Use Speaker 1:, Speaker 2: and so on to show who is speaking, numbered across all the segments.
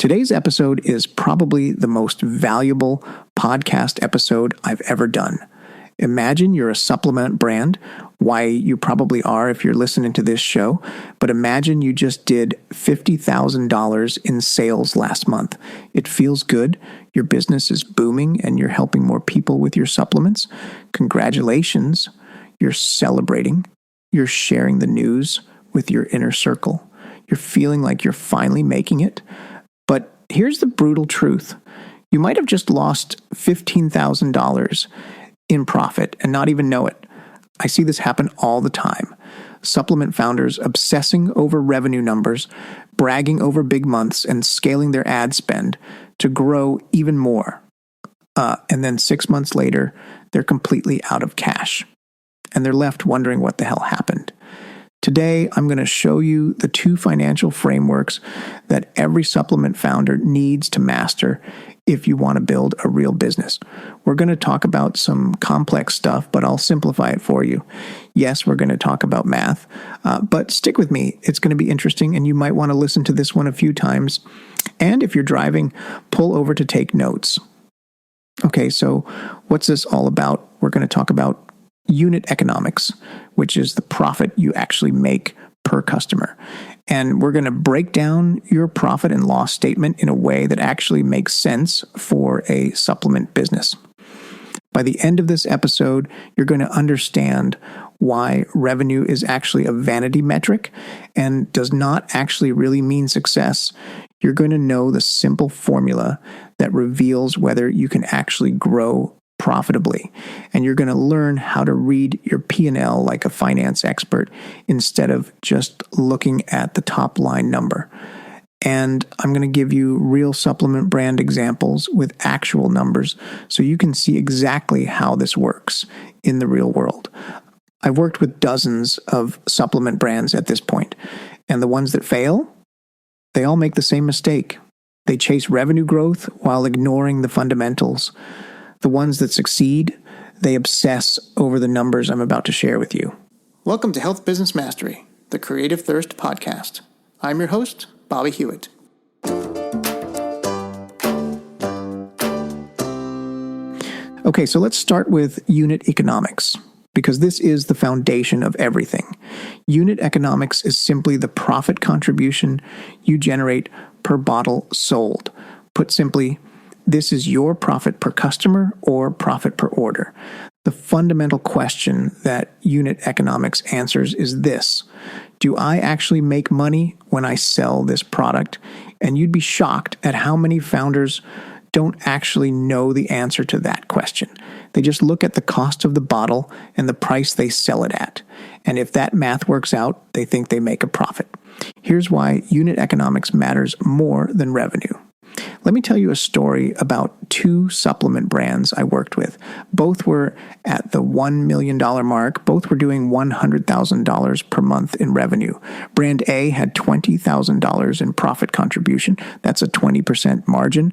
Speaker 1: Today's episode is probably the most valuable podcast episode I've ever done. Imagine you're a supplement brand, why you probably are if you're listening to this show, but imagine you just did $50,000 in sales last month. It feels good. Your business is booming and you're helping more people with your supplements. Congratulations. You're celebrating. You're sharing the news with your inner circle. You're feeling like you're finally making it. But here's the brutal truth. You might have just lost $15,000 in profit and not even know it. I see this happen all the time. Supplement founders obsessing over revenue numbers, bragging over big months, and scaling their ad spend to grow even more. And then 6 months later, they're completely out of cash. And they're left wondering what the hell happened. Today, I'm going to show you the 2 financial frameworks that every supplement founder needs to master if you want to build a real business. We're going to talk about some complex stuff, but I'll simplify it for you. Yes, we're going to talk about math, but stick with me. It's going to be interesting, and you might want to listen to this one a few times. And if you're driving, pull over to take notes. Okay, so what's this all about? We're going to talk about unit economics, which is the profit you actually make per customer. And we're going to break down your profit and loss statement in a way that actually makes sense for a supplement business. By the end of this episode, you're going to understand why revenue is actually a vanity metric and does not actually really mean success. You're going to know the simple formula that reveals whether you can actually grow profitably. And you're going to learn how to read your P&L like a finance expert instead of just looking at the top line number. And I'm going to give you real supplement brand examples with actual numbers so you can see exactly how this works in the real world. I've worked with dozens of supplement brands at this point, and the ones that fail, they all make the same mistake. They chase revenue growth while ignoring the fundamentals. The ones that succeed, they obsess over the numbers I'm about to share with you. Welcome to Health Business Mastery, the Creative Thirst podcast. I'm your host, Bobby Hewitt. Okay, so let's start with unit economics, because this is the foundation of everything. Unit economics is simply the profit contribution you generate per bottle sold. Put simply, this is your profit per customer or profit per order. The fundamental question that unit economics answers is this: do I actually make money when I sell this product? And you'd be shocked at how many founders don't actually know the answer to that question. They just look at the cost of the bottle and the price they sell it at. And if that math works out, they think they make a profit. Here's why unit economics matters more than revenue. Let me tell you a story about 2 supplement brands I worked with. Both were at the $1 million mark. Both were doing $100,000 per month in revenue. Brand A had $20,000 in profit contribution. That's a 20% margin.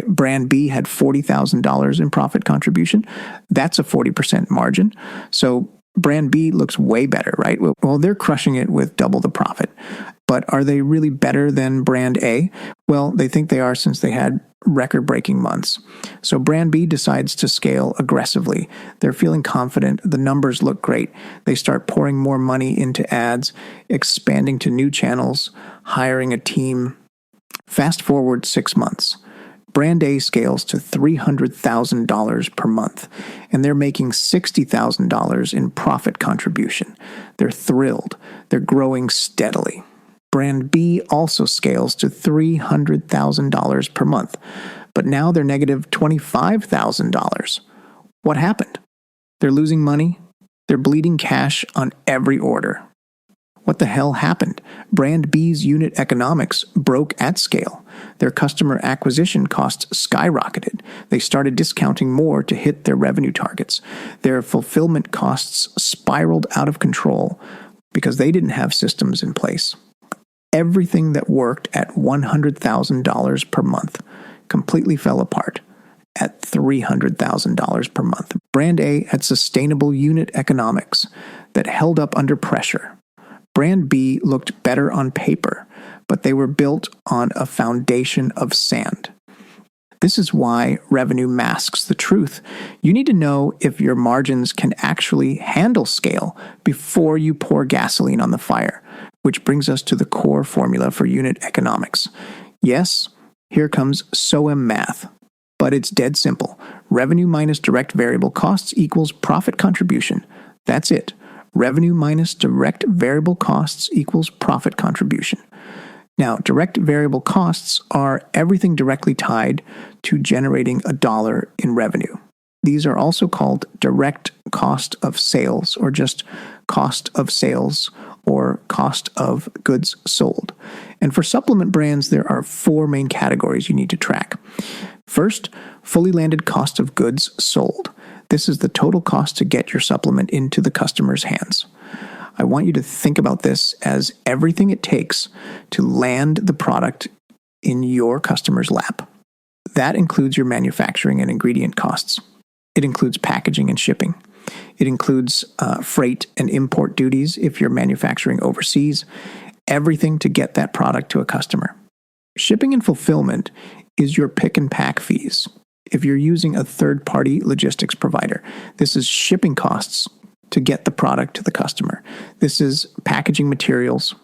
Speaker 1: Brand B had $40,000 in profit contribution. That's a 40% margin. So Brand B looks way better, right? Well, they're crushing it with double the profit. But are they really better than Brand A? Well, they think they are since they had record-breaking months. So Brand B decides to scale aggressively. They're feeling confident. The numbers look great. They start pouring more money into ads, expanding to new channels, hiring a team. Fast forward 6 months. Brand A scales to $300,000 per month, and they're making $60,000 in profit contribution. They're thrilled. They're growing steadily. Brand B also scales to $300,000 per month, but now they're negative $25,000. What happened? They're losing money. They're bleeding cash on every order. What the hell happened? Brand B's unit economics broke at scale. Their customer acquisition costs skyrocketed. They started discounting more to hit their revenue targets. Their fulfillment costs spiraled out of control because they didn't have systems in place. Everything that worked at $100,000 per month completely fell apart at $300,000 per month. Brand A had sustainable unit economics that held up under pressure. Brand B looked better on paper, but they were built on a foundation of sand. This is why revenue masks the truth. You need to know if your margins can actually handle scale before you pour gasoline on the fire, which brings us to the core formula for unit economics. Yes, here comes SOEM math, but it's dead simple. Revenue minus direct variable costs equals profit contribution. That's it. Revenue minus direct variable costs equals profit contribution. Now, direct variable costs are everything directly tied to generating $1 in revenue. These are also called direct cost of sales, or just cost of sales, or cost of goods sold. And for supplement brands, there are 4 main categories you need to track. First, fully landed cost of goods sold. This is the total cost to get your supplement into the customer's hands. I want you to think about this as everything it takes to land the product in your customer's lap. That includes your manufacturing and ingredient costs. It includes packaging and shipping. It includes freight and import duties if you're manufacturing overseas. Everything to get that product to a customer. Shipping and fulfillment is your pick and pack fees. If you're using a third-party logistics provider, this is shipping costs to get the product to the customer. This is packaging materials,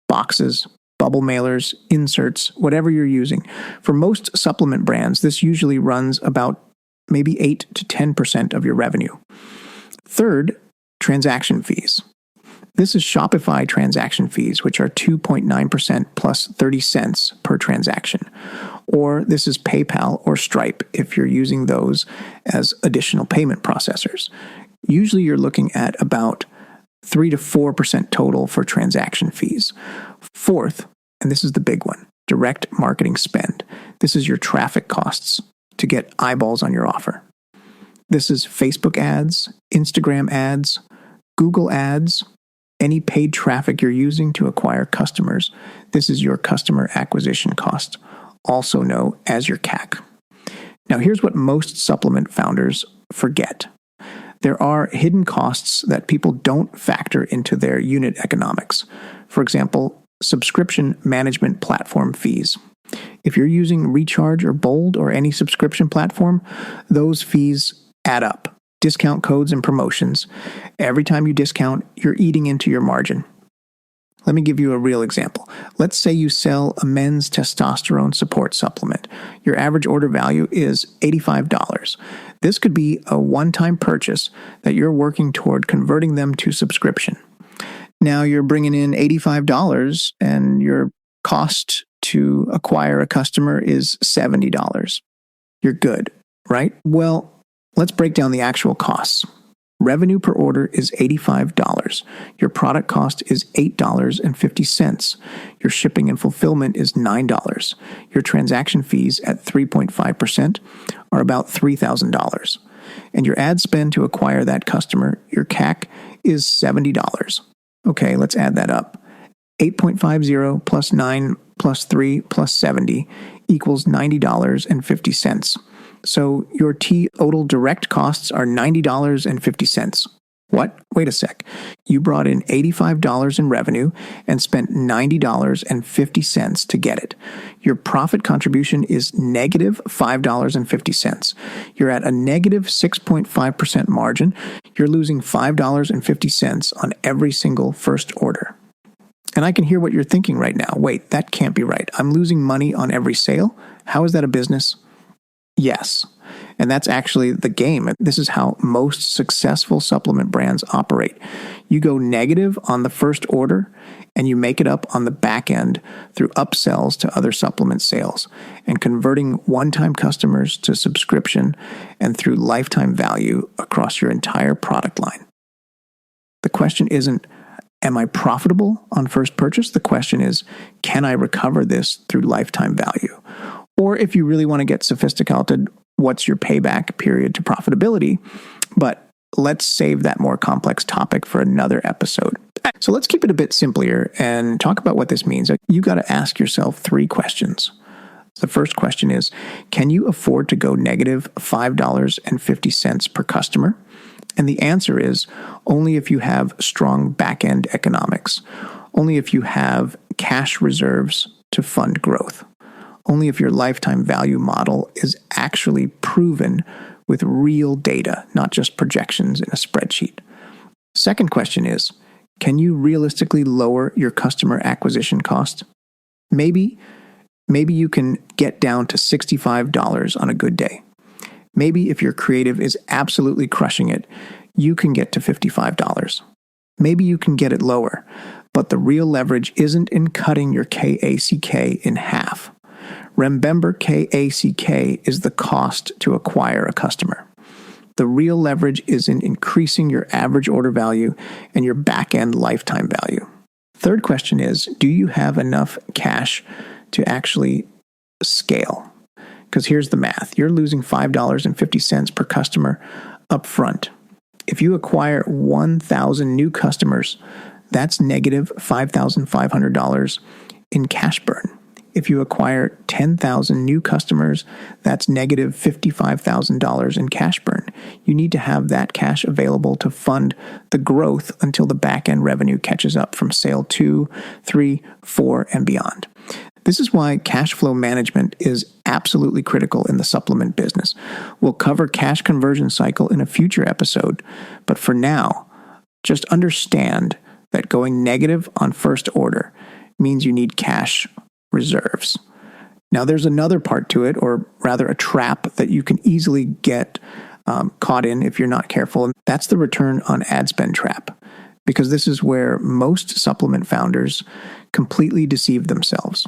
Speaker 1: boxes, bubble mailers, inserts, whatever you're using. For most supplement brands, this usually runs about maybe 8 to 10% of your revenue. Third, transaction fees. This is Shopify transaction fees, which are 2.9% plus 30 cents per transaction. Or this is PayPal or Stripe if you're using those as additional payment processors. Usually you're looking at about 3 to 4% total for transaction fees. Fourth, and this is the big one, direct marketing spend. This is your traffic costs to get eyeballs on your offer. This is Facebook ads, Instagram ads, Google ads, any paid traffic you're using to acquire customers. This is your customer acquisition cost, also known as your CAC. Now here's what most supplement founders forget. There are hidden costs that people don't factor into their unit economics. For example, subscription management platform fees. If you're using Recharge or Bold or any subscription platform, those fees add up. Discount codes and promotions. Every time you discount, you're eating into your margin. Let me give you a real example. Let's say you sell a men's testosterone support supplement. Your average order value is $85. This could be a one-time purchase that you're working toward converting them to subscription. Now you're bringing in $85 and your cost to acquire a customer is $70. You're good, right? Well, let's break down the actual costs. Revenue per order is $85. Your product cost is $8.50. Your shipping and fulfillment is $9. Your transaction fees at 3.5% are about $3,000. And your ad spend to acquire that customer, your CAC, is $70. Okay, let's add that up. 8.50 plus 9 plus 3 plus 70 equals $90.50. So your total direct costs are $90.50. What? Wait a sec. You brought in $85 in revenue and spent $90.50 to get it. Your profit contribution is negative $5.50. You're at a negative 6.5% margin. You're losing $5.50 on every single first order. And I can hear what you're thinking right now. Wait, that can't be right. I'm losing money on every sale? How is that a business? Yes. And that's actually the game. This is how most successful supplement brands operate. You go negative on the first order and you make it up on the back end through upsells to other supplement sales and converting one-time customers to subscription and through lifetime value across your entire product line. The question isn't, am I profitable on first purchase? The question is, can I recover this through lifetime value? Or if you really want to get sophisticated, what's your payback period to profitability? But let's save that more complex topic for another episode. So let's keep it a bit simpler and talk about what this means. You got to ask yourself 3 questions. The first question is, can you afford to go negative $5.50 per customer? And the answer is only if you have strong back-end economics, only if you have cash reserves to fund growth. Only if your lifetime value model is actually proven with real data, not just projections in a spreadsheet. Second question is, can you realistically lower your customer acquisition cost? Maybe you can get down to $65 on a good day. Maybe if your creative is absolutely crushing it, you can get to $55. Maybe you can get it lower, but the real leverage isn't in cutting your CAC in half. Remember, CAC is the cost to acquire a customer. The real leverage is in increasing your average order value and your back-end lifetime value. Third question is, do you have enough cash to actually scale? Because here's the math. You're losing $5.50 per customer up front. If you acquire 1,000 new customers, that's negative $5,500 in cash burn. If you acquire 10,000 new customers, that's negative $55,000 in cash burn. You need to have that cash available to fund the growth until the back-end revenue catches up from sale 2, 3, 4, and beyond. This is why cash flow management is absolutely critical in the supplement business. We'll cover cash conversion cycle in a future episode, but for now, just understand that going negative on first order means you need cash reserves. Now, there's another part to it, or rather a trap that you can easily get caught in if you're not careful. And that's the return on ad spend trap, because this is where most supplement founders completely deceive themselves.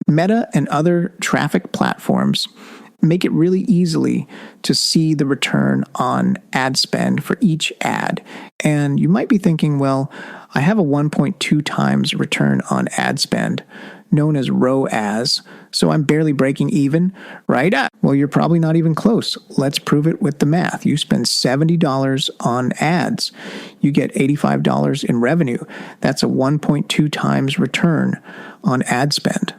Speaker 1: Meta and other traffic platforms make it really easily to see the return on ad spend for each ad. And you might be thinking, well, I have a 1.2 times return on ad spend, known as ROAS, so I'm barely breaking even, right? Well, you're probably not even close. Let's prove it with the math. You spend $70 on ads. You get $85 in revenue. That's a 1.2 times return on ad spend.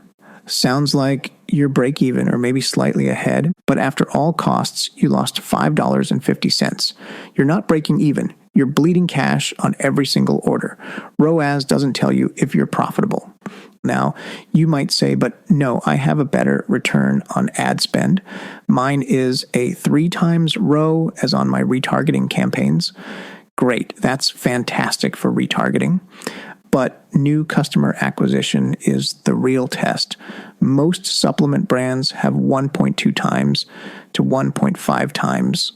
Speaker 1: Sounds like you're break even or maybe slightly ahead, but after all costs, you lost $5.50. You're not breaking even. You're bleeding cash on every single order. ROAS doesn't tell you if you're profitable. Now, you might say, but no, I have a better return on ad spend. Mine is a 3 times ROAS as on my retargeting campaigns. Great, that's fantastic for retargeting. But new customer acquisition is the real test. Most supplement brands have 1.2 times to 1.5 times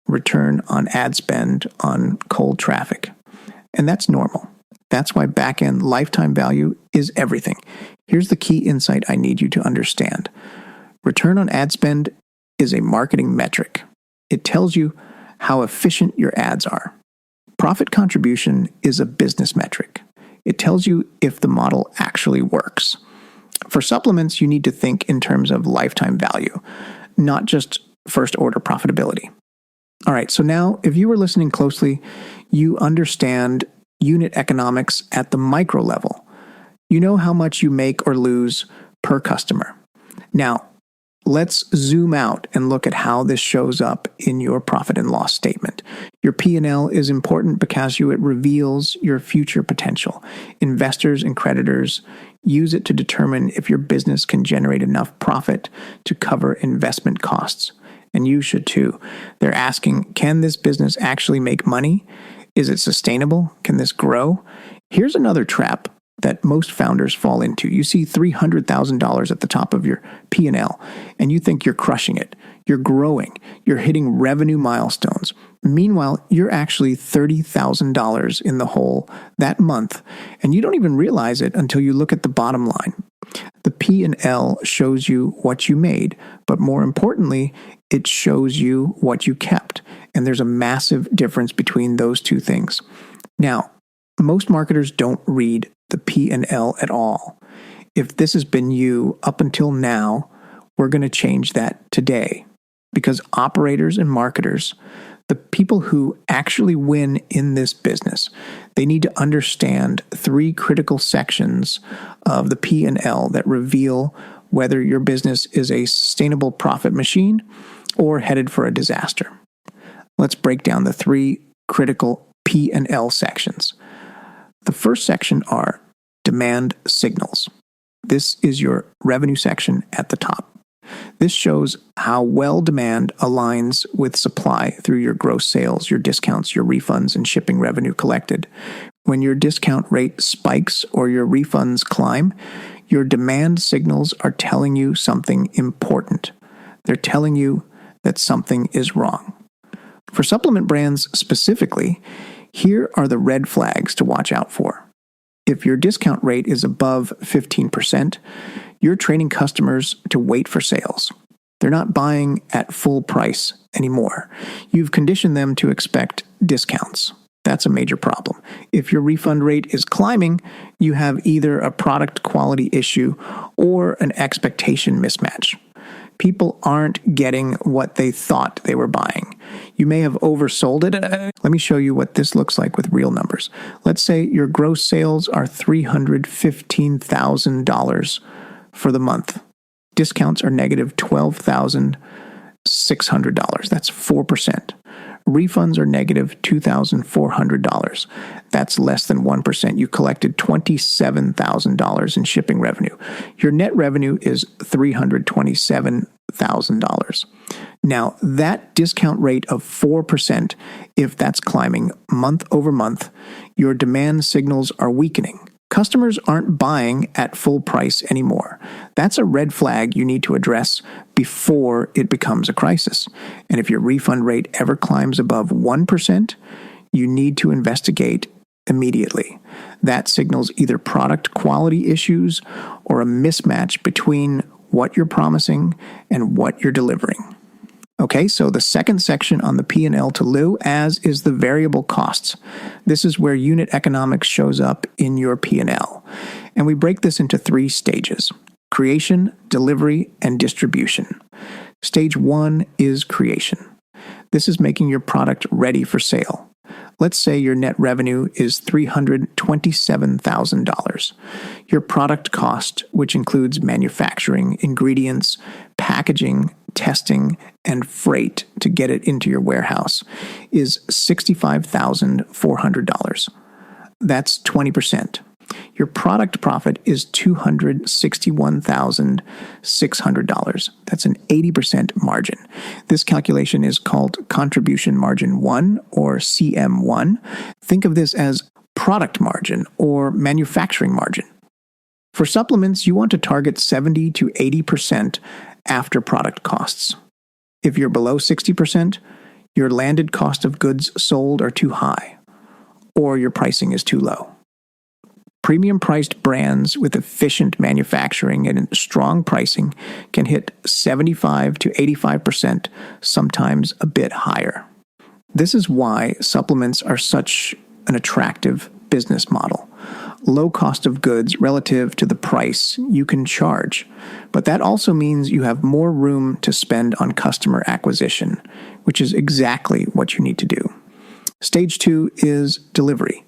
Speaker 1: return on ad spend on cold traffic. And that's normal. That's why back-end lifetime value is everything. Here's the key insight I need you to understand. Return on ad spend is a marketing metric. It tells you how efficient your ads are. Profit contribution is a business metric. It tells you if the model actually works. For supplements, you need to think in terms of lifetime value, not just first order profitability. All right, so now if you were listening closely, you understand unit economics at the micro level. You know how much you make or lose per customer. Now, let's zoom out and look at how this shows up in your profit and loss statement. Your P&L is important because it reveals your future potential. Investors and creditors use it to determine if your business can generate enough profit to cover investment costs. And you should too. They're asking, can this business actually make money? Is it sustainable? Can this grow? Here's another trap that most founders fall into. You see $300,000 at the top of your P&L, and you think you're crushing it. You're growing. You're hitting revenue milestones. Meanwhile, you're actually $30,000 in the hole that month, and you don't even realize it until you look at the bottom line. The P&L shows you what you made, but more importantly, it shows you what you kept. And there's a massive difference between those two things. Now, most marketers don't read the P&L at all. If this has been you up until now, we're going to change that today. Because operators and marketers, the people who actually win in this business, they need to understand 3 critical sections of the P&L that reveal whether your business is a sustainable profit machine or headed for a disaster. Let's break down the 3 critical P&L sections. The first section are demand signals. This is your revenue section at the top. This shows how well demand aligns with supply through your gross sales, your discounts, your refunds, and shipping revenue collected. When your discount rate spikes or your refunds climb, your demand signals are telling you something important. They're telling you that something is wrong. For supplement brands specifically, here are the red flags to watch out for. If your discount rate is above 15%, you're training customers to wait for sales. They're not buying at full price anymore. You've conditioned them to expect discounts. That's a major problem. If your refund rate is climbing, you have either a product quality issue or an expectation mismatch. People aren't getting what they thought they were buying. You may have oversold it. Let me show you what this looks like with real numbers. Let's say your gross sales are $315,000 for the month. Discounts are negative $12,600. That's 4%. Refunds are negative $2,400. That's less than 1%. You collected $27,000 in shipping revenue. Your net revenue is $327,000. Now, that discount rate of 4%, if that's climbing month over month, your demand signals are weakening. Customers aren't buying at full price anymore. That's a red flag you need to address before it becomes a crisis. And if your refund rate ever climbs above 1%, you need to investigate immediately. That signals either product quality issues or a mismatch between what you're promising and what you're delivering. Okay, so the second section on the P&L to Lou, as is the variable costs. This is where unit economics shows up in your P&L. And we break this into 3 stages: creation, delivery, and distribution. Stage 1 is creation. This is making your product ready for sale. Let's say your net revenue is $327,000. Your product cost, which includes manufacturing, ingredients, packaging, testing, and freight to get it into your warehouse, is $65,400. That's 20%. Your product profit is $261,600. That's an 80% margin. This calculation is called contribution margin 1, or CM1. Think of this as product margin or manufacturing margin. For supplements, you want to target 70 to 80% after product costs. If you're below 60%, your landed cost of goods sold are too high, or your pricing is too low. Premium priced brands with efficient manufacturing and strong pricing can hit 75 to 85%, sometimes a bit higher. This is why supplements are such an attractive business model. Low cost of goods relative to the price you can charge. But that also means you have more room to spend on customer acquisition, which is exactly what you need to do. Stage 2 is delivery.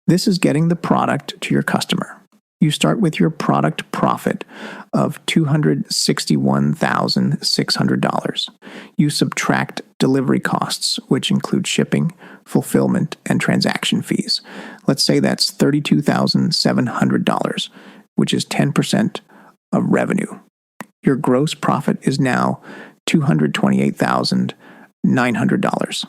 Speaker 1: This is getting the product to your customer. You start with your product profit of $261,600. You subtract delivery costs, which include shipping, fulfillment, and transaction fees. Let's say that's $32,700, which is 10% of revenue. Your gross profit is now $228,900.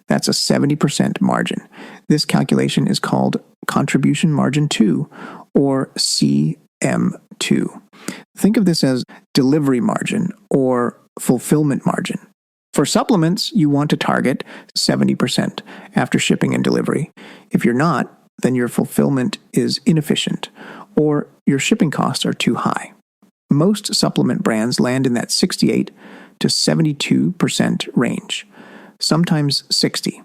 Speaker 1: That's a 70% margin. This calculation is called contribution margin 2, or CM2. Think of this as delivery margin or fulfillment margin. For supplements, you want to target 70% after shipping and delivery. If you're not, then your fulfillment is inefficient or your shipping costs are too high. Most supplement brands land in that 68 to 72% range, sometimes 60.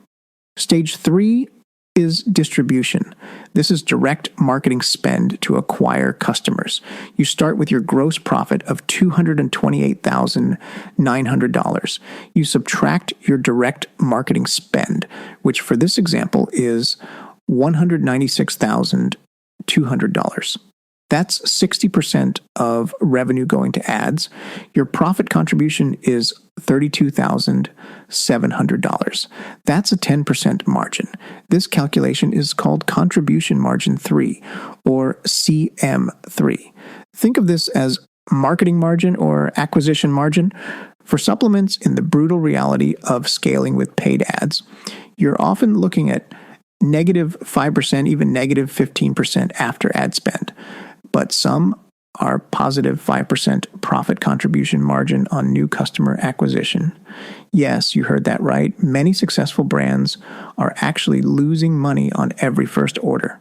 Speaker 1: Stage 3 is distribution. This is direct marketing spend to acquire customers. You start with your gross profit of $228,900. You subtract your direct marketing spend, which for this example is $196,200. That's 60% of revenue going to ads. Your profit contribution is $32,700. That's a 10% margin. This calculation is called contribution margin 3, or CM3. Think of this as marketing margin or acquisition margin. For supplements, in the brutal reality of scaling with paid ads, you're often looking at negative 5%, even negative 15% after ad spend. But some are positive 5% profit contribution margin on new customer acquisition. Yes, you heard that right. Many successful brands are actually losing money on every first order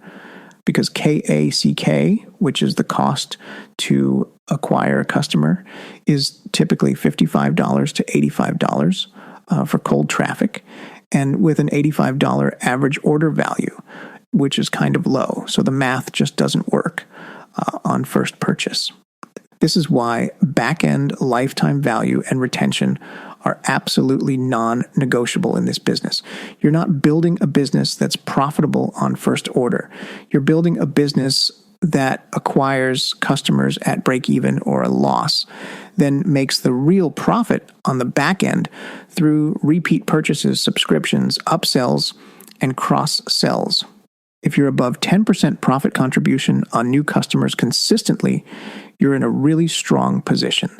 Speaker 1: because CAC, which is the cost to acquire a customer, is typically $55 to $85 for cold traffic, and with an $85 average order value, which is kind of low. So the math just doesn't work on first purchase. This is why back-end lifetime value and retention are absolutely non-negotiable in this business. You're not building a business that's profitable on first order. You're building a business that acquires customers at break even or a loss, then makes the real profit on the back end through repeat purchases, subscriptions, upsells, and cross-sells. If you're above 10% profit contribution on new customers consistently, you're in a really strong position.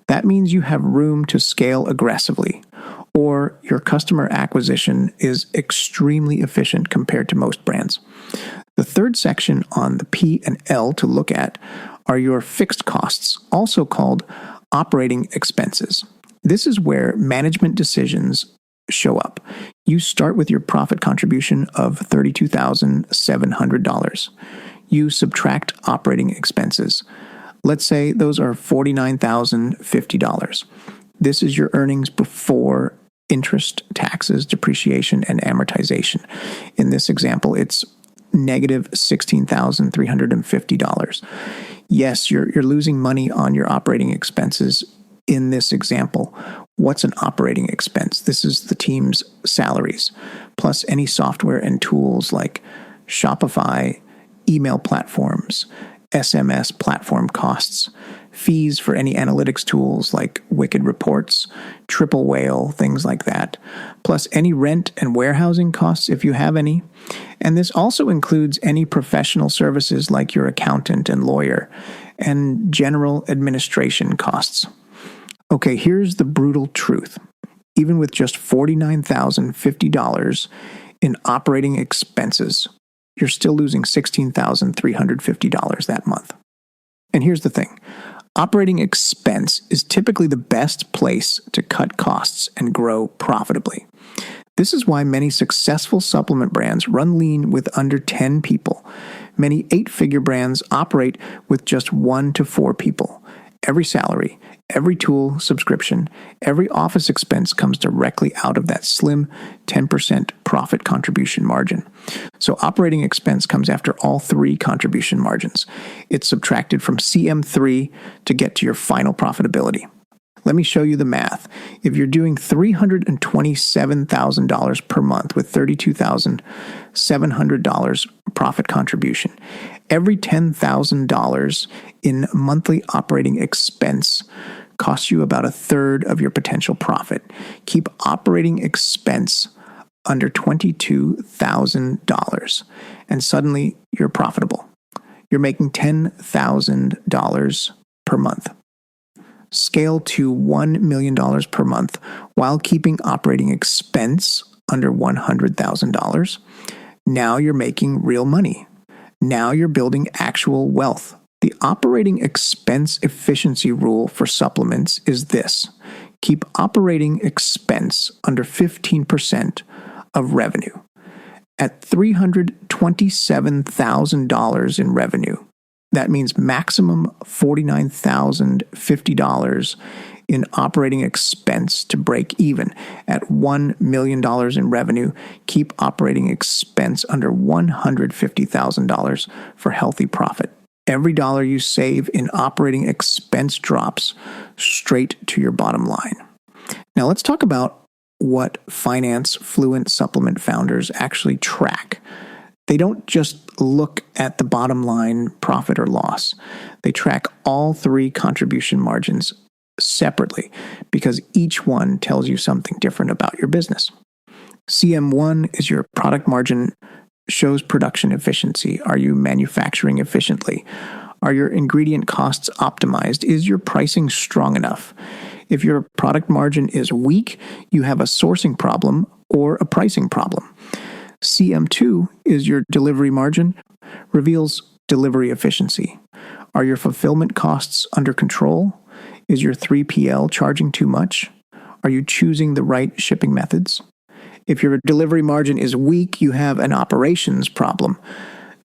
Speaker 1: That means you have room to scale aggressively, or your customer acquisition is extremely efficient compared to most brands. The third section on the P and L to look at are your fixed costs, also called operating expenses. This is where management decisions show up. You start with your profit contribution of $32,700. You subtract operating expenses. Let's say those are $49,050. This is your earnings before interest, taxes, depreciation, and amortization. In this example, it's negative $16,350. Yes, you're losing money on your operating expenses in this example. What's an operating expense? This is the team's salaries, plus any software and tools like Shopify, email platforms, SMS platform costs, fees for any analytics tools like Wicked Reports, Triple Whale, things like that, plus any rent and warehousing costs if you have any. And this also includes any professional services like your accountant and lawyer, and general administration costs. Okay, here's the brutal truth. Even with just $49,050 in operating expenses, you're still losing $16,350 that month. And here's the thing. Operating expense is typically the best place to cut costs and grow profitably. This is why many successful supplement brands run lean with under 10 people. Many 8-figure brands operate with just 1 to 4 people. Every salary, every tool subscription, every office expense comes directly out of that slim 10% profit contribution margin. So operating expense comes after all 3 contribution margins. It's subtracted from CM3 to get to your final profitability. Let me show you the math. If you're doing $327,000 per month with $32,700 profit contribution, every $10,000 in monthly operating expense costs you about a third of your potential profit. Keep operating expense under $22,000, and suddenly you're profitable. You're making $10,000 per month. Scale to $1 million per month while keeping operating expense under $100,000. Now you're making real money. Now you're building actual wealth. The operating expense efficiency rule for supplements is this. Keep operating expense under 15% of revenue. At $327,000 in revenue, that means maximum $49,050 in operating expense to break even. At $1 million in revenue, keep operating expense under $150,000 for healthy profit. Every dollar you save in operating expense drops straight to your bottom line. Now let's talk about what finance fluent supplement founders actually track. They don't just look at the bottom line profit or loss. They track all 3 contribution margins separately because each one tells you something different about your business. CM1 is your product margin, shows production efficiency. Are you manufacturing efficiently? Are your ingredient costs optimized? Is your pricing strong enough? If your product margin is weak, you have a sourcing problem or a pricing problem. CM2 is your delivery margin, reveals delivery efficiency. Are your fulfillment costs under control? Is your 3PL charging too much? Are you choosing the right shipping methods? If your delivery margin is weak, you have an operations problem.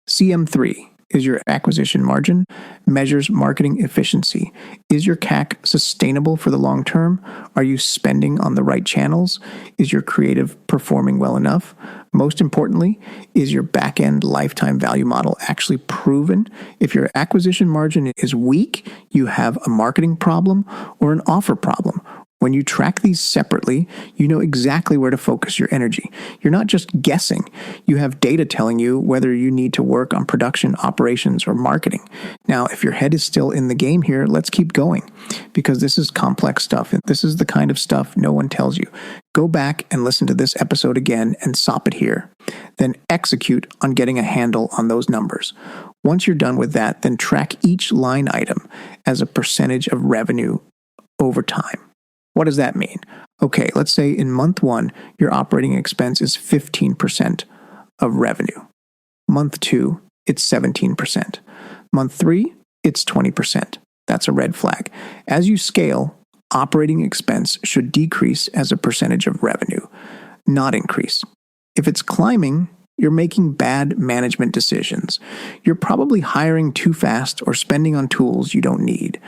Speaker 1: CM3 is your acquisition margin, measures marketing efficiency. Is your CAC sustainable for the long term? Are you spending on the right channels? Is your creative performing well enough? Most importantly, is your back-end lifetime value model actually proven? If your acquisition margin is weak, you have a marketing problem or an offer problem. When you track these separately, you know exactly where to focus your energy. You're not just guessing. You have data telling you whether you need to work on production, operations, or marketing. Now, if your head is still in the game here, let's keep going because this is complex stuff. And this is the kind of stuff no one tells you. Go back and listen to this episode again and stop it here. Then execute on getting a handle on those numbers. Once you're done with that, then track each line item as a percentage of revenue over time. What does that mean? Okay, let's say in month 1, your operating expense is 15% of revenue. Month 2, it's 17%. Month 3, it's 20%. That's a red flag. As you scale, operating expense should decrease as a percentage of revenue, not increase. If it's climbing, you're making bad management decisions. You're probably hiring too fast or spending on tools you don't need.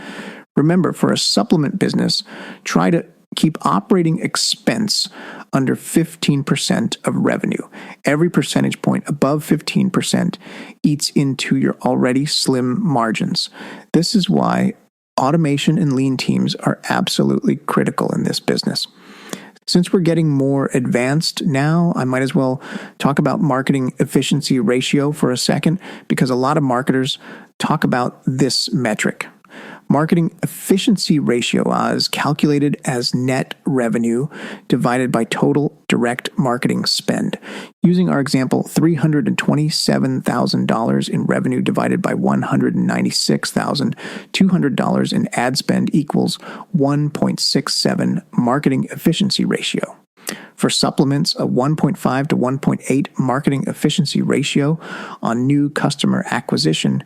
Speaker 1: Remember, for a supplement business, try to keep operating expense under 15% of revenue. Every percentage point above 15% eats into your already slim margins. This is why automation and lean teams are absolutely critical in this business. Since we're getting more advanced now, I might as well talk about marketing efficiency ratio for a second, because a lot of marketers talk about this metric. Marketing efficiency ratio is calculated as net revenue divided by total direct marketing spend. Using our example, $327,000 in revenue divided by $196,200 in ad spend equals 1.67 marketing efficiency ratio. For supplements, a 1.5 to 1.8 marketing efficiency ratio on new customer acquisition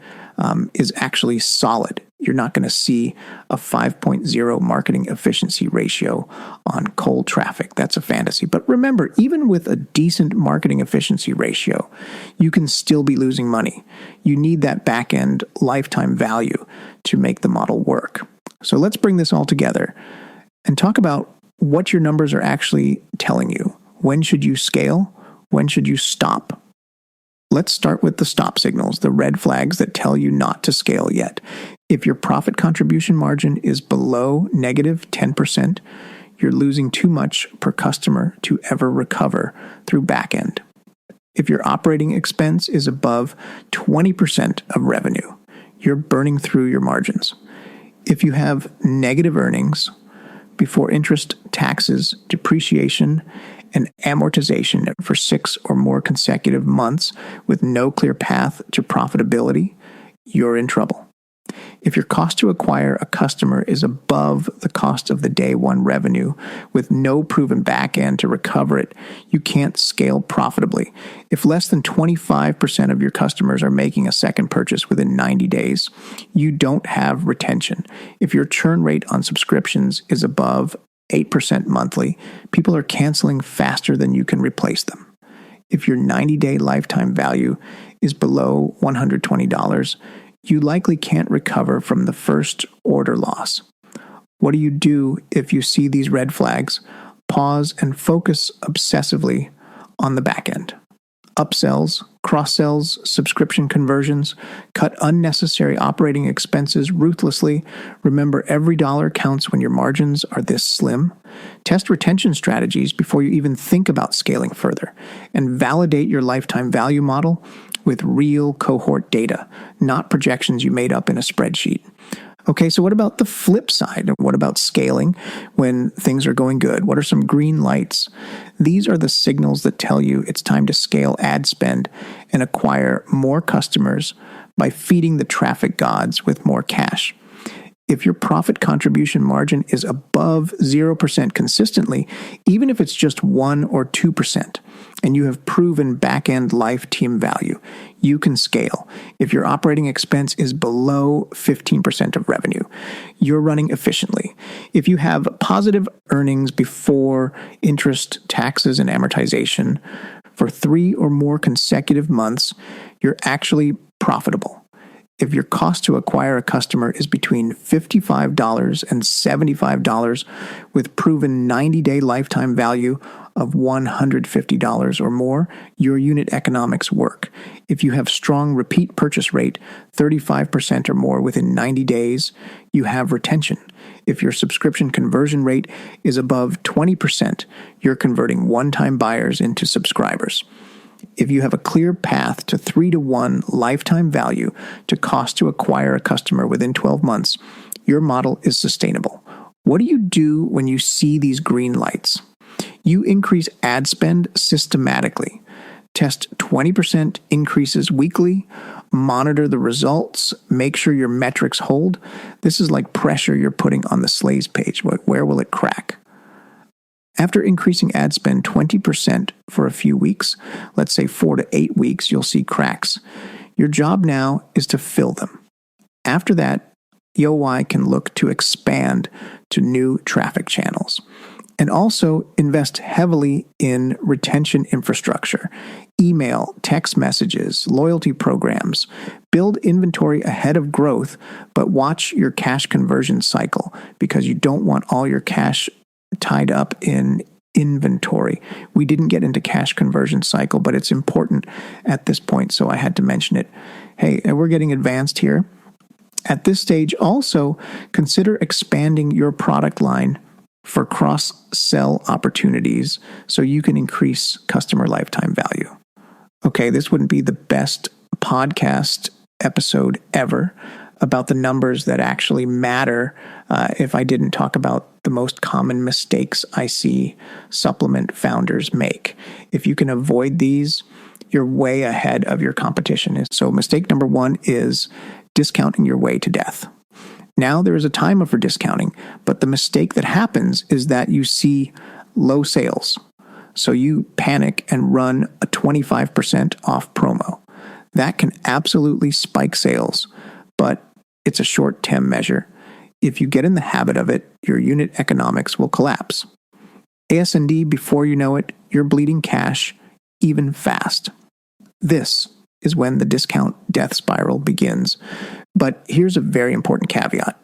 Speaker 1: is actually solid. You're not going to see a 5.0 marketing efficiency ratio on cold traffic. That's a fantasy. But remember, even with a decent marketing efficiency ratio, you can still be losing money. You need that back-end lifetime value to make the model work. So let's bring this all together and talk about what your numbers are actually telling you. When should you scale? When should you stop? Let's start with the stop signals, the red flags that tell you not to scale yet. If your profit contribution margin is below negative 10%, you're losing too much per customer to ever recover through backend. If your operating expense is above 20% of revenue, you're burning through your margins. If you have negative earnings before interest, taxes, depreciation, and amortization for 6 or more consecutive months with no clear path to profitability, you're in trouble. If your cost to acquire a customer is above the cost of the day one revenue with no proven back end to recover it, you can't scale profitably. If less than 25% of your customers are making a second purchase within 90 days, you don't have retention. If your churn rate on subscriptions is above 8% monthly, people are canceling faster than you can replace them. If your 90-day lifetime value is below $120, you likely can't recover from the first order loss. What do you do if you see these red flags? Pause and focus obsessively on the back end. Upsells, cross-sells, subscription conversions, cut unnecessary operating expenses ruthlessly. Remember, every dollar counts when your margins are this slim. Test retention strategies before you even think about scaling further. And validate your lifetime value model with real cohort data, not projections you made up in a spreadsheet. Okay, so what about the flip side? What about scaling when things are going good? What are some green lights? These are the signals that tell you it's time to scale ad spend and acquire more customers by feeding the traffic gods with more cash. If your profit contribution margin is above 0% consistently, even if it's just 1 or 2%, and you have proven back-end life team value, you can scale. If your operating expense is below 15% of revenue, you're running efficiently. If you have positive earnings before interest, taxes, and amortization for 3 or more consecutive months, you're actually profitable. If your cost to acquire a customer is between $55 and $75 with proven 90-day lifetime value of $150 or more, your unit economics work. If you have strong repeat purchase rate, 35% or more within 90 days, you have retention. If your subscription conversion rate is above 20%, you're converting one-time buyers into subscribers. If you have a clear path to 3-to-1 lifetime value to cost to acquire a customer within 12 months, your model is sustainable. What do you do when you see these green lights? You increase ad spend systematically. Test 20% increases weekly, monitor the results, make sure your metrics hold. This is like pressure you're putting on the Slays page. Where will it crack? After increasing ad spend 20% for a few weeks, let's say 4 to 8 weeks, you'll see cracks. Your job now is to fill them. After that, EOY can look to expand to new traffic channels. And also invest heavily in retention infrastructure, email, text messages, loyalty programs. Build inventory ahead of growth, but watch your cash conversion cycle because you don't want all your cash tied up in inventory. We didn't get into cash conversion cycle, but it's important at this point, so I had to mention it. Hey, we're getting advanced here. At this stage, also consider expanding your product line for cross-sell opportunities so you can increase customer lifetime value. Okay, this wouldn't be the best podcast episode ever about the numbers that actually matter if I didn't talk about the most common mistakes I see supplement founders make. If you can avoid these, you're way ahead of your competition. So mistake number 1 is discounting your way to death. Now there is a timer for discounting, but the mistake that happens is that you see low sales. So you panic and run a 25% off promo. That can absolutely spike sales, but it's a short-term measure. If you get in the habit of it, your unit economics will collapse. AS&D, before you know it, you're bleeding cash, even fast. This is when the discount death spiral begins. But here's a very important caveat.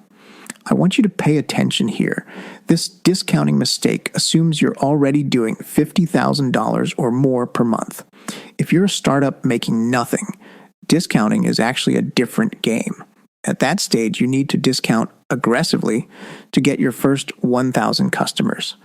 Speaker 1: I want you to pay attention here. This discounting mistake assumes you're already doing $50,000 or more per month. If you're a startup making nothing, discounting is actually a different game. At that stage, you need to discount aggressively to get your first 1,000 customers.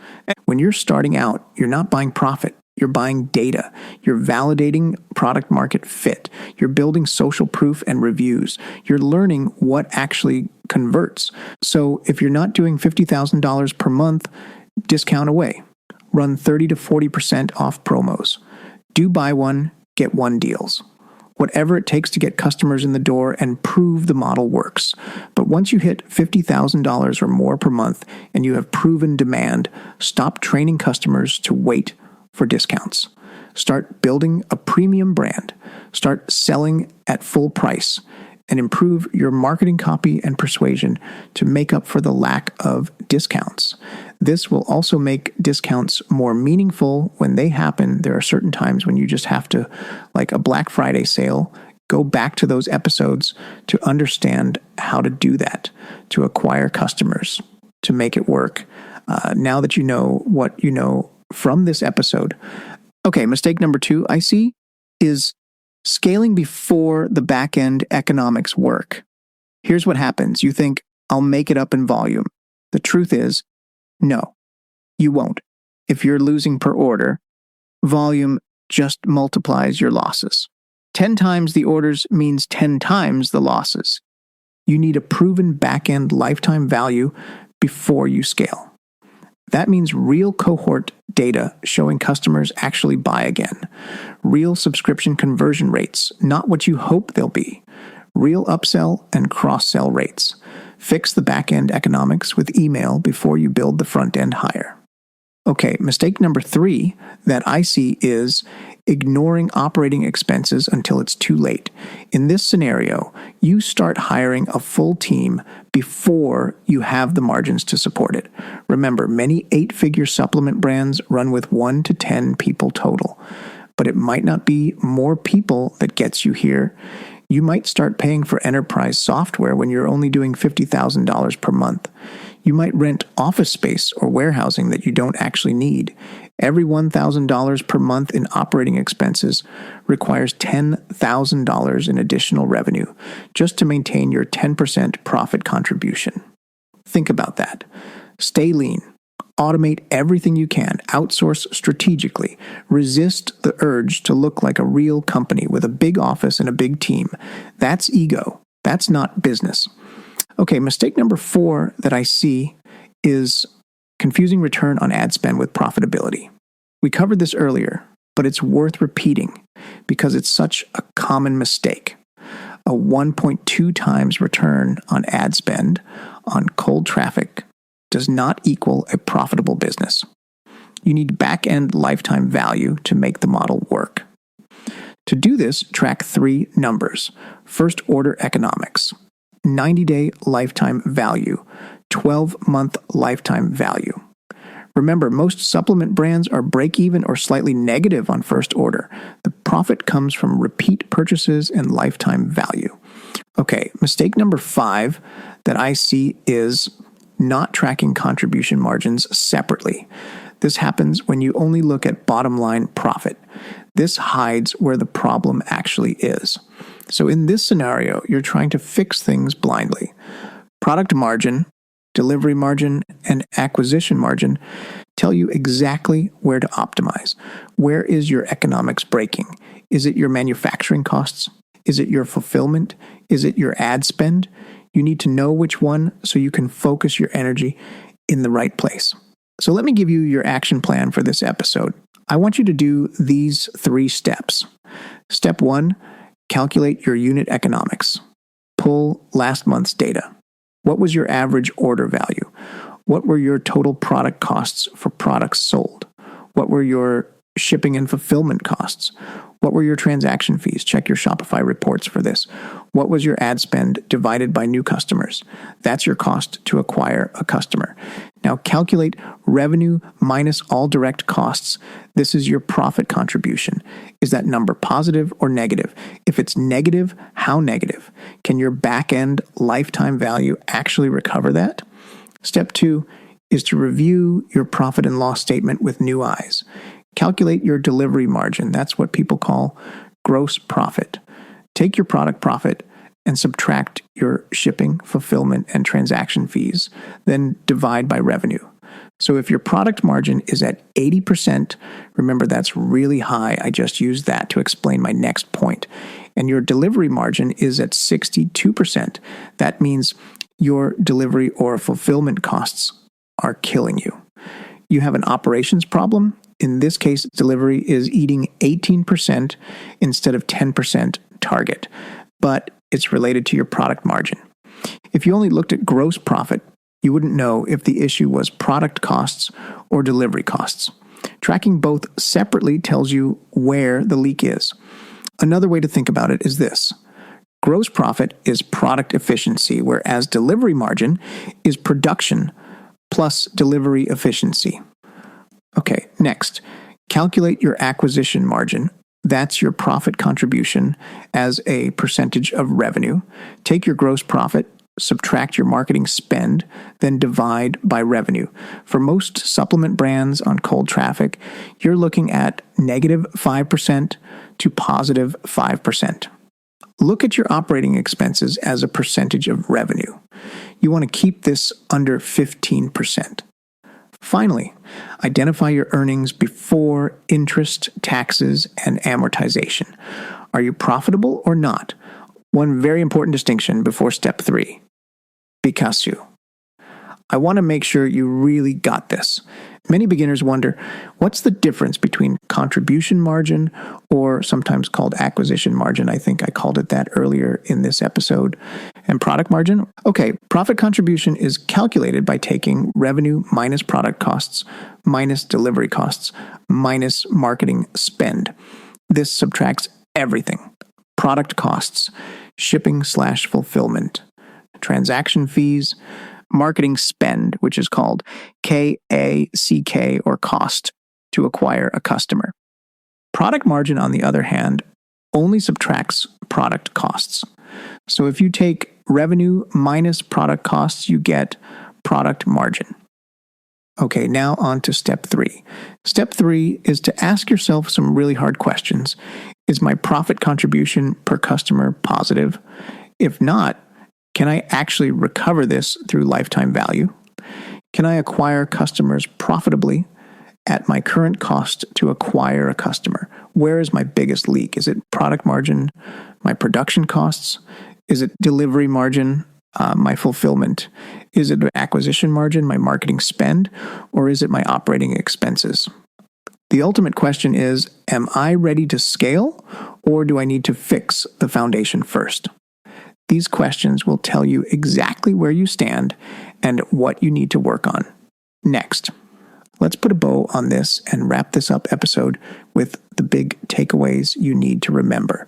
Speaker 1: When you're starting out, you're not buying profit. You're buying data. You're validating product market fit. You're building social proof and reviews. You're learning what actually converts. So if you're not doing $50,000 per month, discount away. Run 30 to 40% off promos. Do buy one, get one deals. Whatever it takes to get customers in the door and prove the model works. But once you hit $50,000 or more per month and you have proven demand, stop training customers to wait for discounts. Start building a premium brand. Start selling at full price and improve your marketing copy and persuasion to make up for the lack of discounts. This will also make discounts more meaningful when they happen. There are certain times when you just have to, like a Black Friday sale, go back to those episodes to understand how to do that, to acquire customers, to make it work. Now that you know what you know from this episode. Okay, mistake number 2 I see is scaling before the back-end economics work. Here's what happens. You think, I'll make it up in volume. The truth is, no, you won't. If you're losing per order, volume just multiplies your losses. 10 times the orders means 10 times the losses. You need a proven back-end lifetime value before you scale. That means real cohort data showing customers actually buy again. Real subscription conversion rates, not what you hope they'll be. real upsell and cross-sell rates. Fix the back-end economics with email before you build the front-end hire. Okay, mistake number 3 that I see is ignoring operating expenses until it's too late. In this scenario, you start hiring a full team before you have the margins to support it. Remember, many 8-figure supplement brands run with 1 to 10 people total, but it might not be more people that gets you here. You might start paying for enterprise software when you're only doing $50,000 per month. You might rent office space or warehousing that you don't actually need. Every $1,000 per month in operating expenses requires $10,000 in additional revenue just to maintain your 10% profit contribution. Think about that. Stay lean. Automate everything you can. Outsource strategically. Resist the urge to look like a real company with a big office and a big team. That's ego. That's not business. Okay, mistake number 4 that I see is confusing return on ad spend with profitability. We covered this earlier, but it's worth repeating because it's such a common mistake. A 1.2 times return on ad spend on cold traffic does not equal a profitable business. You need back-end lifetime value to make the model work. To do this, track 3 numbers. First order economics. 90-day lifetime value, 12-month lifetime value. Remember, most supplement brands are break-even or slightly negative on first order. The profit comes from repeat purchases and lifetime value. Okay, mistake number 5 that I see is not tracking contribution margins separately. This happens when you only look at bottom line profit. This hides where the problem actually is. So in this scenario, you're trying to fix things blindly. Product margin, delivery margin, and acquisition margin tell you exactly where to optimize. Where is your economics breaking? Is it your manufacturing costs? Is it your fulfillment? Is it your ad spend? You need to know which one so you can focus your energy in the right place. So let me give you your action plan for this episode. I want you to do these 3 steps. Step 1, calculate your unit economics. Pull last month's data. What was your average order value? What were your total product costs for products sold? What were your shipping and fulfillment costs? What were your transaction fees? Check your Shopify reports for this. What was your ad spend divided by new customers? That's your cost to acquire a customer. Now calculate revenue minus all direct costs. This is your profit contribution. Is that number positive or negative? If it's negative, how negative? Can your back-end lifetime value actually recover that? Step 2 is to review your profit and loss statement with new eyes. Calculate your delivery margin. That's what people call gross profit. Take your product profit and subtract your shipping, fulfillment, and transaction fees. Then divide by revenue. So if your product margin is at 80%, remember that's really high. I just used that to explain my next point. And your delivery margin is at 62%. That means your delivery or fulfillment costs are killing you. You have an operations problem. In this case, delivery is eating 18% instead of 10% target, but it's related to your product margin. If you only looked at gross profit, you wouldn't know if the issue was product costs or delivery costs. Tracking both separately tells you where the leak is. Another way to think about it is this. Gross profit is product efficiency, whereas delivery margin is production plus delivery efficiency. Okay, next, calculate your acquisition margin. That's your profit contribution as a percentage of revenue. Take your gross profit, subtract your marketing spend, then divide by revenue. For most supplement brands on cold traffic, you're looking at negative 5% to positive 5%. Look at your operating expenses as a percentage of revenue. You want to keep this under 15%. Finally, identify your earnings before interest, taxes, and amortization. Are you profitable or not? One very important distinction before step 3. Picasso. I want to make sure you really got this Many beginners wonder, what's the difference between contribution margin, or sometimes called acquisition margin? I think I called it that earlier in this episode. And product margin? Okay, profit contribution is calculated by taking revenue minus product costs, minus delivery costs, minus marketing spend. This subtracts everything. Product costs, shipping/fulfillment, transaction fees, marketing spend, which is called KACK or cost to acquire a customer. Product margin, on the other hand, only subtracts product costs. So if you take revenue minus product costs, you get product margin. Okay, now on to step 3. Step 3 is to ask yourself some really hard questions. Is my profit contribution per customer positive? If not, can I actually recover this through lifetime value? Can I acquire customers profitably at my current cost to acquire a customer? Where is my biggest leak? Is it product margin, my production costs? Is it delivery margin, my fulfillment? Is it acquisition margin, my marketing spend? Or is it my operating expenses? The ultimate question is, am I ready to scale, or do I need to fix the foundation first? These questions will tell you exactly where you stand and what you need to work on. Next, let's put a bow on this and wrap this up episode with the big takeaways you need to remember.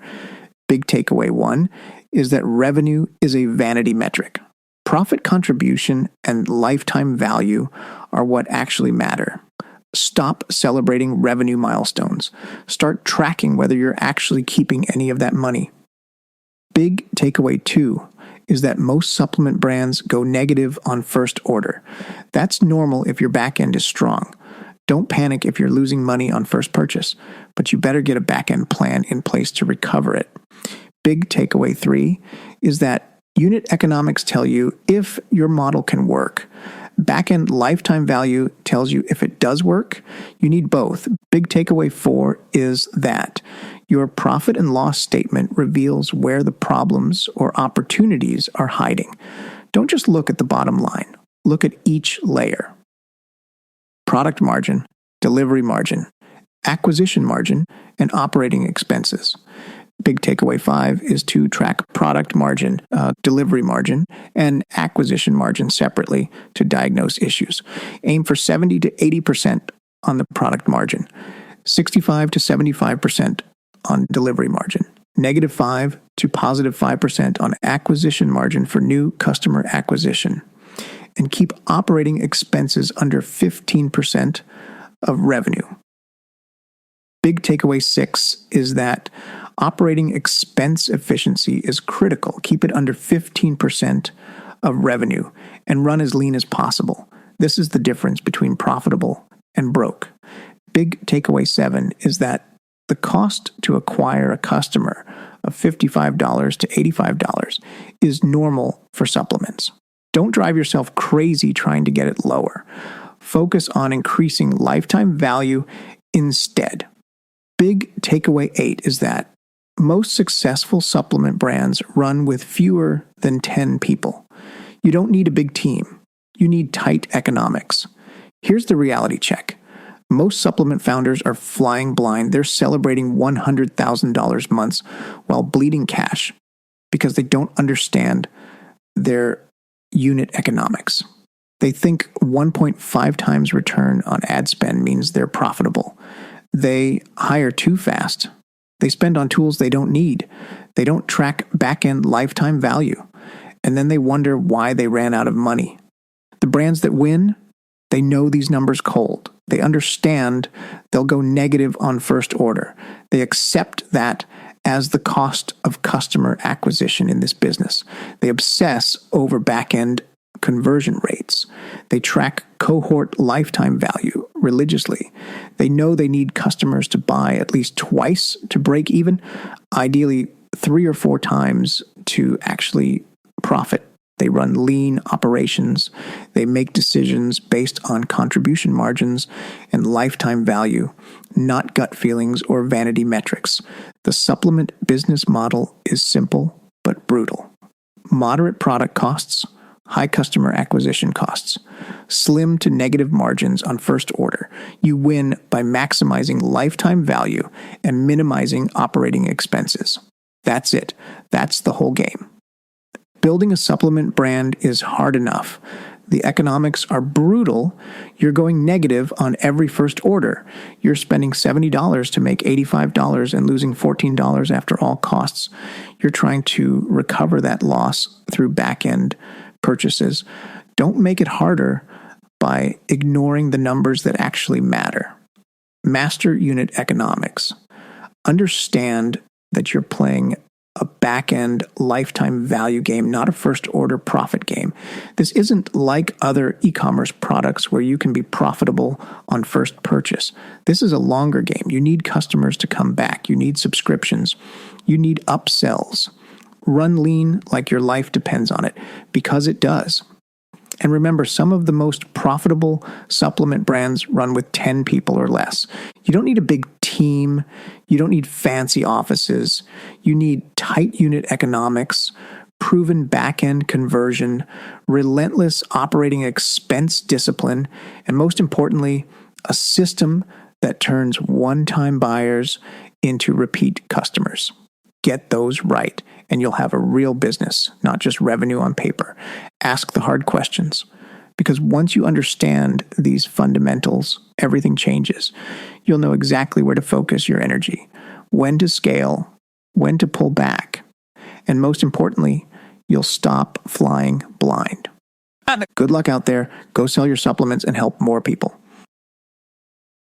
Speaker 1: Big takeaway 1 is that revenue is a vanity metric. Profit contribution and lifetime value are what actually matter. Stop celebrating revenue milestones. Start tracking whether you're actually keeping any of that money. Big takeaway 2 is that most supplement brands go negative on first order. That's normal if your back end is strong. Don't panic if you're losing money on first purchase, but you better get a back end plan in place to recover it. Big takeaway 3 is that unit economics tell you if your model can work. Back-end lifetime value tells you if it does work. You need both. Big takeaway 4 is that your profit and loss statement reveals where the problems or opportunities are hiding. Don't just look at the bottom line. Look at each layer. Product margin, delivery margin, acquisition margin, and operating expenses. Big takeaway 5 is to track product margin, delivery margin, and acquisition margin separately to diagnose issues. Aim for 70 to 80% on the product margin, 65 to 75% on delivery margin, -5 to +5% on acquisition margin for new customer acquisition, and keep operating expenses under 15% of revenue. Big takeaway 6 is that operating expense efficiency is critical. Keep it under 15% of revenue and run as lean as possible. This is the difference between profitable and broke. Big takeaway 7 is that the cost to acquire a customer of $55 to $85 is normal for supplements. Don't drive yourself crazy trying to get it lower. Focus on increasing lifetime value instead. Big takeaway 8 is that most successful supplement brands run with fewer than 10 people. You don't need a big team. You need tight economics. Here's the reality check. Most supplement founders are flying blind. They're celebrating $100,000 months while bleeding cash because they don't understand their unit economics. They think 1.5 times return on ad spend means they're profitable. They hire too fast. They spend on tools they don't need. They don't track back-end lifetime value. And then they wonder why they ran out of money. The brands that win, they know these numbers cold. They understand they'll go negative on first order. They accept that as the cost of customer acquisition in this business. They obsess over back-end conversion rates. They track cohort lifetime value religiously. They know they need customers to buy at least twice to break even, ideally 3 or 4 times to actually profit. They run lean operations. They make decisions based on contribution margins and lifetime value, not gut feelings or vanity metrics. The supplement business model is simple but brutal. Moderate product costs, high customer acquisition costs, slim to negative margins on first order. You win by maximizing lifetime value and minimizing operating expenses. That's it. That's the whole game. Building a supplement brand is hard enough. The economics are brutal. You're going negative on every first order. You're spending $70 to make $85 and losing $14 after all costs. You're trying to recover that loss through back-end purchases. Don't make it harder by ignoring the numbers that actually matter. Master unit economics. Understand that you're playing a back-end lifetime value game, not a first-order profit game. This isn't like other e-commerce products where you can be profitable on first purchase. This is a longer game. You need customers to come back. You need subscriptions. You need upsells. Run lean like your life depends on it, because it does. And remember, some of the most profitable supplement brands run with 10 people or less. You don't need a big team. You don't need fancy offices. You need tight unit economics, proven back-end conversion, relentless operating expense discipline, and most importantly, a system that turns one-time buyers into repeat customers. Get those right, and you'll have a real business, not just revenue on paper. Ask the hard questions, because once you understand these fundamentals, everything changes. You'll know exactly where to focus your energy, when to scale, when to pull back, and most importantly, you'll stop flying blind. Good luck out there. Go sell your supplements and help more people.